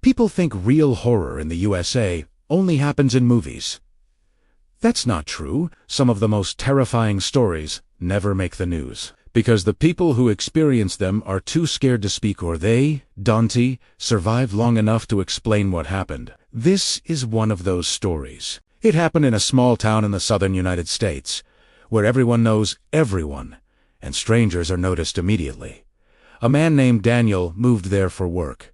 People think real horror in the USA only happens in movies. That's not true. Some of the most terrifying stories never make the news, because the people who experience them are too scared to speak, or they, Dante, survive long enough to explain what happened. This is one of those stories. It happened in a small town in the southern United States, where everyone knows everyone, and strangers are noticed immediately. A man named Daniel moved there for work.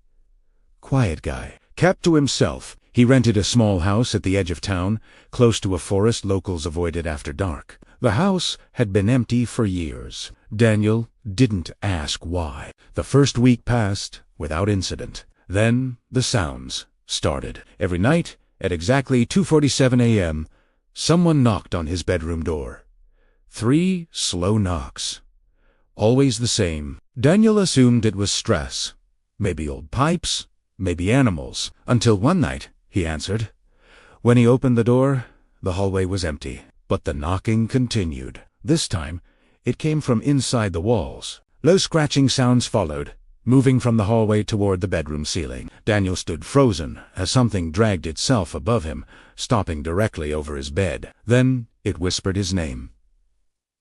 Quiet guy, kept to himself. He rented a small house at the edge of town, close to a forest locals avoided after dark. The house had been empty for years. Daniel didn't ask why. The first week passed without incident. Then the sounds started. Every night, at exactly 2:47 a.m., someone knocked on his bedroom door. 3 slow knocks. Always the same. Daniel assumed it was stress. Maybe old pipes, maybe animals. Until one night, he answered. When he opened the door, the hallway was empty. But the knocking continued. This time, it came from inside the walls. Low scratching sounds followed, moving from the hallway toward the bedroom ceiling. Daniel stood frozen as something dragged itself above him, stopping directly over his bed. Then it whispered his name.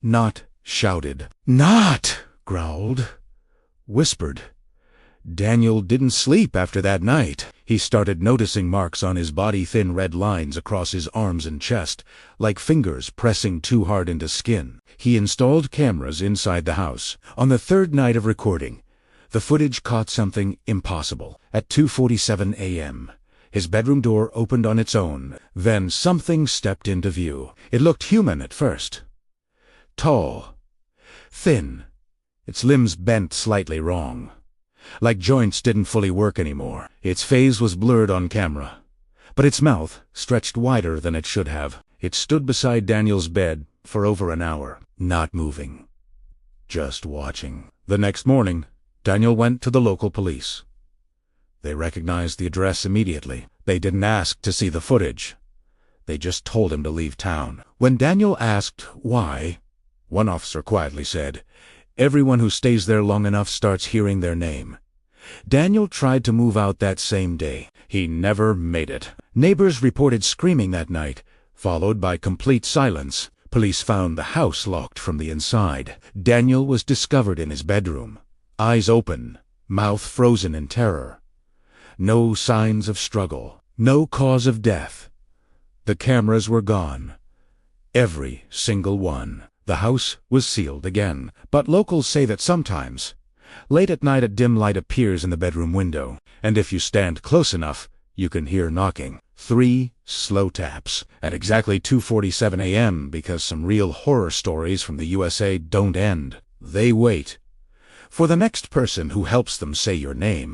Not shouted. Not, growled. Whispered. Daniel didn't sleep after that night. He started noticing marks on his body, thin red lines across his arms and chest, like fingers pressing too hard into skin. He installed cameras inside the house. On the third night of recording, the footage caught something impossible. At 2:47 a.m., his bedroom door opened on its own. Then something stepped into view. It looked human at first. Tall, thin, its limbs bent slightly wrong, like joints didn't fully work anymore. Its face was blurred on camera, but its mouth stretched wider than it should have. It stood beside Daniel's bed for over an hour, not moving, just watching. The next morning, Daniel went to the local police. They recognized the address immediately. They didn't ask to see the footage. They just told him to leave town. When Daniel asked why, one officer quietly said, "Everyone who stays there long enough starts hearing their name." Daniel tried to move out that same day. He never made it. Neighbors reported screaming that night, followed by complete silence. Police found the house locked from the inside. Daniel was discovered in his bedroom, eyes open, mouth frozen in terror. No signs of struggle, no cause of death. The cameras were gone. Every single one. The house was sealed again, but locals say that sometimes, late at night, a dim light appears in the bedroom window, and if you stand close enough, you can hear knocking. 3 slow taps at exactly 2:47 a.m. because some real horror stories from the USA don't end. They wait for the next person who helps them say your name.